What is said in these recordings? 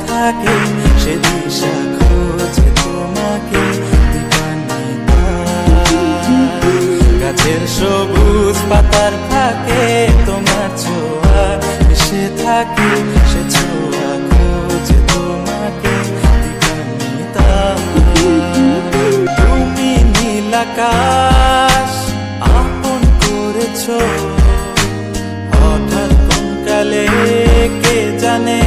থাকে সে দিশা খোঁজে তোমাকে দীপান্বিতা। গাছের সবুজ পাতার ফাঁকে তোমার ছোঁয়া এসে থাকে সে ছোঁয়া খোঁজে তোমাকে দীপান্বিতা। তুমি নীল আকাশ আপন করেছো হঠাৎ কোন কালে কে জানে,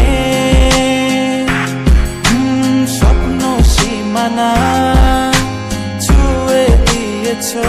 স্বপ্ন সীমানা ছুঁয়ে দিয়েছো